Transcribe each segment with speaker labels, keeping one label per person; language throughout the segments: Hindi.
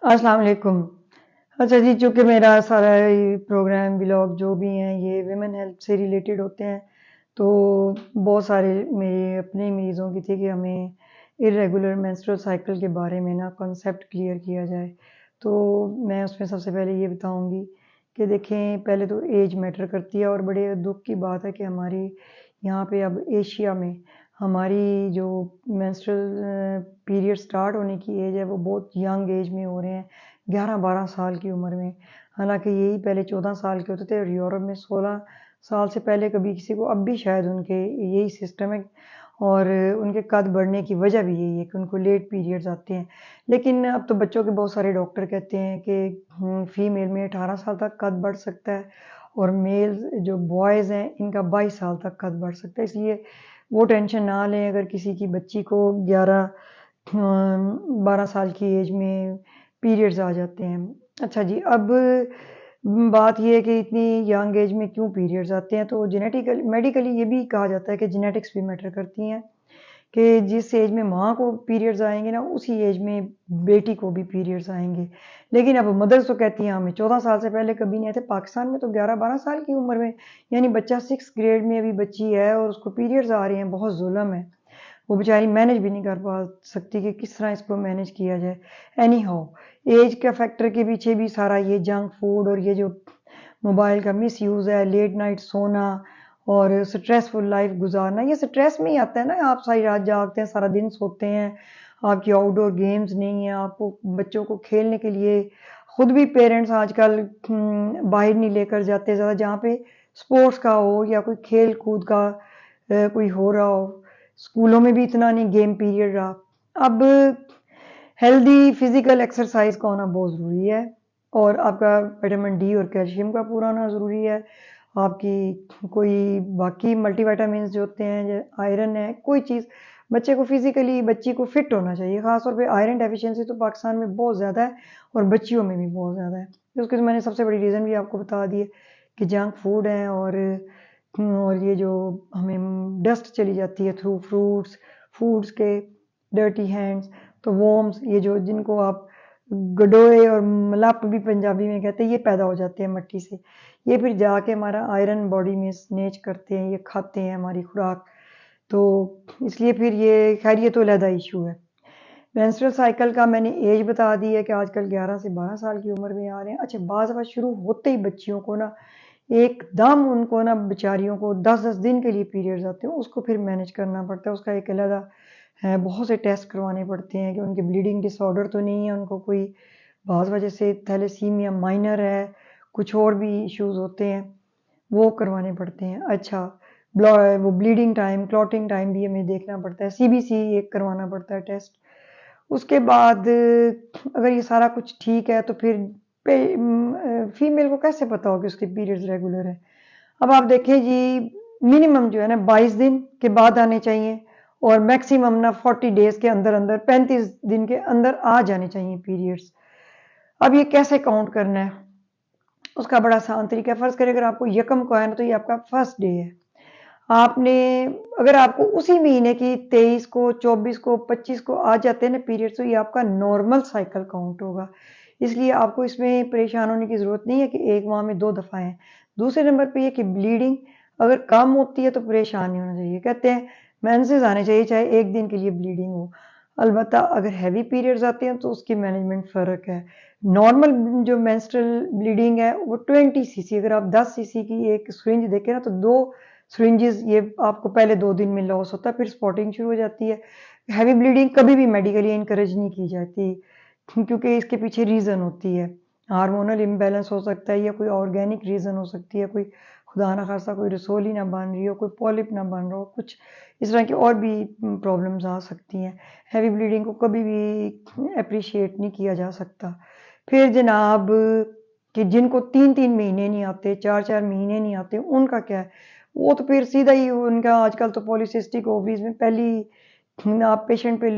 Speaker 1: अस्सलाम वालेकुम। अच्छा जी, चूँकि मेरा सारा ये प्रोग्राम, व्लॉग जो भी हैं ये वुमेन हेल्थ से रिलेटेड होते हैं, तो बहुत सारे मेरे अपने मरीज़ों की थी कि हमें इर्रेगुलर मेंस्ट्रुअल साइकिल के बारे में ना कॉन्सेप्ट क्लियर किया जाए। तो मैं उसमें सबसे पहले ये बताऊँगी कि देखें, पहले तो एज मैटर करती है और बड़े दुःख की बात है कि हमारी यहाँ पे अब एशिया में हमारी जो मेंस्ट्रुअल पीरियड स्टार्ट होने की एज है वो बहुत यंग एज में हो रहे हैं, 11-12 साल की उम्र में। हालाँकि यही पहले 14 साल के होते थे और यूरोप में 16 साल से पहले कभी किसी को, अब भी शायद उनके यही सिस्टम है और उनके कद बढ़ने की वजह भी यही है कि उनको लेट पीरियड्स आते हैं। लेकिन अब तो बच्चों के बहुत सारे डॉक्टर कहते हैं कि फीमेल में 18 साल तक कद बढ़ सकता है और मेल जो बॉयज़ हैं इनका 22 साल तक कद बढ़ सकता है। इसलिए वो टेंशन ना लें अगर किसी की बच्ची को 12 साल की एज में पीरियड्स आ जाते हैं। अच्छा जी, अब बात ये है कि इतनी यंग एज में क्यों पीरियड्स आते हैं, तो जेनेटिकली मेडिकली ये भी कहा जाता है कि जेनेटिक्स भी मैटर करती हैं कि जिस एज में माँ को पीरियड्स आएँगे ना, उसी एज में बेटी को भी पीरियड्स आएँगे। लेकिन अब मदर्स तो कहती हैं हमें 14 साल से पहले कभी नहीं आए थे। पाकिस्तान में तो 11-12 साल की उम्र में, यानी बच्चा 6th ग्रेड में अभी बच्ची है और उसको पीरियड्स आ रहे हैं, बहुत जुल्म है। वो बेचारी मैनेज भी नहीं कर पा सकती कि किस तरह इसको मैनेज किया जाए। एनी हाउ, एज का फैक्टर के पीछे भी सारा ये जंक फूड और ये जो मोबाइल का मिसयूज़ है, लेट नाइट सोना और स्ट्रेसफुल लाइफ गुजारना, ये स्ट्रेस में ही आता है ना। आप सारी रात जागते हैं, सारा दिन सोते हैं, आपकी आउटडोर गेम्स नहीं है, आपको बच्चों को खेलने के लिए खुद भी पेरेंट्स आजकल बाहर नहीं लेकर जाते ज़्यादा, जहाँ पे स्पोर्ट्स का हो या कोई खेल कूद का कोई हो रहा हो। स्कूलों में भी इतना नहीं गेम पीरियड रहा। अब हेल्दी फिजिकल एक्सरसाइज का होना बहुत ज़रूरी है और आपका विटामिन डी और कैल्शियम का पूरा होना ज़रूरी है। आपकी कोई बाकी मल्टीविटामिन्स जो होते हैं, आयरन है, कोई चीज़ बच्चे को फिजिकली, बच्ची को फिट होना चाहिए। ख़ास तौर पे आयरन डेफिशिएंसी तो पाकिस्तान में बहुत ज़्यादा है और बच्चियों में भी बहुत ज़्यादा है। तो उसके तो मैंने सबसे बड़ी रीज़न भी आपको बता दी है कि जंक फूड है और ये जो हमें डस्ट चली जाती है थ्रू फ्रूट्स, फूड्स के, डर्टी हैंड्स, तो वॉर्म्स, ये जो जिनको आप गडोए और मलप भी पंजाबी में कहते हैं, ये पैदा हो जाते हैं मट्टी से। ये फिर जाके हमारा आयरन बॉडी में स्नेच करते हैं, ये खाते हैं हमारी खुराक। तो इसलिए फिर ये खैर ये तो अलहदा इशू है। मेंस्ट्रुअल साइकिल का मैंने एज बता दी है कि आजकल 11 से 12 साल की उम्र में आ रहे हैं। अच्छा, बाज़ दफ़ा शुरू होते ही बच्चियों को ना एकदम उनको ना बेचारियों को 10-10 दिन के लिए पीरियड्स आते हैं, उसको फिर मैनेज करना पड़ता है। उसका एक अलग है, बहुत से टेस्ट करवाने पड़ते हैं कि उनके ब्लीडिंग डिसऑर्डर तो नहीं है, उनको कोई बाज़ वजह से थैलेसीमिया माइनर है, कुछ और भी इश्यूज़ होते हैं, वो करवाने पड़ते हैं। अच्छा, वो ब्लीडिंग टाइम, क्लॉटिंग टाइम भी हमें देखना पड़ता है, सीबीसी एक करवाना पड़ता है टेस्ट। उसके बाद अगर ये सारा कुछ ठीक है तो फिर फीमेल को कैसे पता हो कि उसके पीरियड्स रेगुलर है। अब आप देखें जी, मिनिमम जो है ना 22 दिन के बाद आने चाहिए और मैक्सिमम ना 40 डेज के अंदर अंदर, 35 दिन के अंदर आ जाने चाहिए पीरियड्स। अब ये कैसे काउंट करना है, उसका बड़ा आसान तरीका है। फर्ज करें अगर आपको यकम को है ना, तो ये आपका फर्स्ट डे है। आपने, अगर आपको उसी महीने की 23 को, 24 को, 25 को आ जाते हैं ना पीरियड्स, तो ये आपका नॉर्मल साइकिल काउंट होगा। इसलिए आपको इसमें परेशान होने की ज़रूरत नहीं है कि एक माह में 2 दफ़ा है। दूसरे नंबर पे ये कि ब्लीडिंग अगर कम होती है तो परेशान नहीं होना चाहिए। कहते हैं मेंसेस आने चाहिए चाहे 1 दिन के लिए ब्लीडिंग हो। अलबत्ता अगर हैवी पीरियड्स आते हैं तो उसकी मैनेजमेंट फ़र्क है। नॉर्मल जो मेंस्ट्रुअल ब्लीडिंग है वो 20 सीसी, अगर आप 10 सीसी की एक सिरिंज देखें ना, तो 2 सिरिंजेस ये आपको पहले 2 दिन में लॉस होता है, फिर स्पॉटिंग शुरू हो जाती है। हैवी ब्लीडिंग कभी भी मेडिकली इनकरेज नहीं की जाती क्योंकि इसके पीछे रीज़न होती है। हार्मोनल इम्बैलेंस हो सकता है या कोई ऑर्गेनिक रीज़न हो सकती है, कोई खुदा ना खास्ता कोई रसोली ना बन रही हो, कोई पॉलिप ना बन रहा हो, कुछ इस तरह की और भी प्रॉब्लम्स आ सकती हैं। हैवी ब्लीडिंग को कभी भी एप्रिशिएट नहीं किया जा सकता। फिर जनाब, कि जिनको 3-3 महीने नहीं आते, 4-4 महीने नहीं आते, उनका क्या है? वो तो फिर सीधा ही उनका आजकल तो पॉलीसिस्टिक ओवरीज में पहली आप पेशेंट पे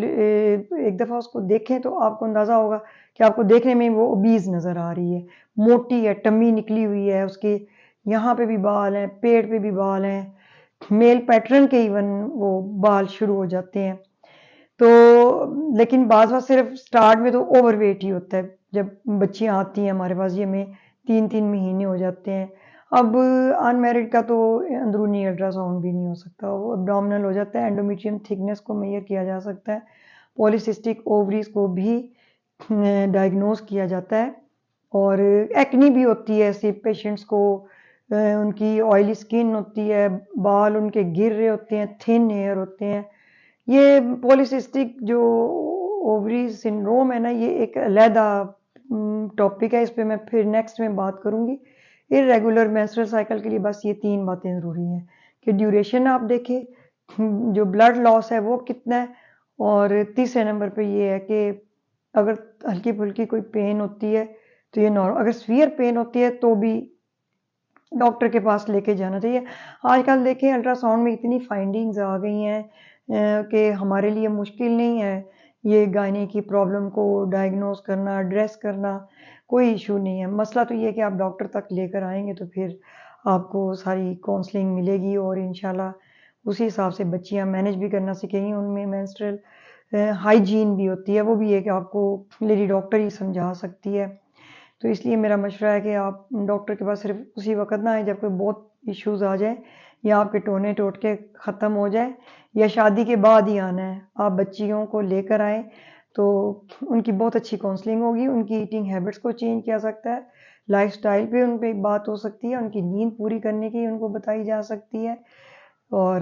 Speaker 1: एक दफ़ा उसको देखें तो आपको अंदाज़ा होगा कि आपको देखने में वो ओबीज नज़र आ रही है, मोटी है, टम्मी निकली हुई है, उसके यहाँ पे भी बाल हैं, पेट पे भी बाल हैं, मेल पैटर्न के इवन वो बाल शुरू हो जाते हैं। तो लेकिन बाज़ बात सिर्फ स्टार्ट में तो ओवरवेट ही होता है। जब बच्चियाँ आती हैं हमारे पास, ये हमें 3-3 महीने हो जाते हैं। अब अनमैरिड का तो अंदरूनी अल्ट्रासाउंड भी नहीं हो सकता, वो एब्डोमिनल हो जाता है, एंडोमेट्रियम थिकनेस को मेजर किया जा सकता है, पॉलीसिस्टिक ओवरीज को भी डायग्नोज किया जाता है। और एक्नी भी होती है ऐसे पेशेंट्स को, उनकी ऑयली स्किन होती है, बाल उनके गिर रहे होते हैं, थिन हेयर होते हैं। ये पॉलीसिस्टिक जो ओवरी सिंड्रोम है ना, ये एक अलहदा टॉपिक है, इस पे मैं फिर नेक्स्ट में बात करूंगी। इरेगुलर मेंस्ट्रुअल साइकिल के लिए बस ये 3 बातें ज़रूरी हैं कि ड्यूरेशन आप देखें, जो ब्लड लॉस है वो कितना है, और तीसरे नंबर पे ये है कि अगर हल्की फुल्की कोई पेन होती है तो ये नॉर्मल, अगर सीवियर पेन होती है तो भी डॉक्टर के पास लेके जाना चाहिए। आजकल देखें अल्ट्रासाउंड में इतनी फाइंडिंग्स आ गई हैं कि हमारे लिए मुश्किल नहीं है ये गायनी की प्रॉब्लम को डायग्नोज करना, एड्रेस करना, कोई इशू नहीं है। मसला तो ये है कि आप डॉक्टर तक लेकर आएंगे तो फिर आपको सारी काउंसलिंग मिलेगी और इंशाल्लाह उसी हिसाब से बच्चियां मैनेज भी करना सीखेंगी। उनमें मेंस्ट्रुअल हाइजीन भी होती है, वो भी है कि आपको लेडी डॉक्टर ही समझा सकती है। तो इसलिए मेरा मशवरा है कि आप डॉक्टर के पास सिर्फ उसी वक्त ना आए जब कोई बहुत इश्यूज आ जाए, या आपके टोने टोटके ख़त्म हो जाए, या शादी के बाद ही आना है। आप बच्चियों को लेकर आए तो उनकी बहुत अच्छी काउंसलिंग होगी, उनकी ईटिंग हैबिट्स को चेंज किया सकता है, लाइफस्टाइल पे उन पे बात हो सकती है, उनकी नींद पूरी करने की उनको बताई जा सकती है, और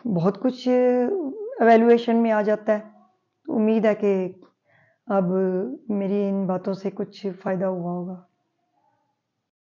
Speaker 1: बहुत कुछ एवेल्युएशन में आ जाता है। तो उम्मीद है कि अब मेरी इन बातों से कुछ फ़ायदा हुआ होगा।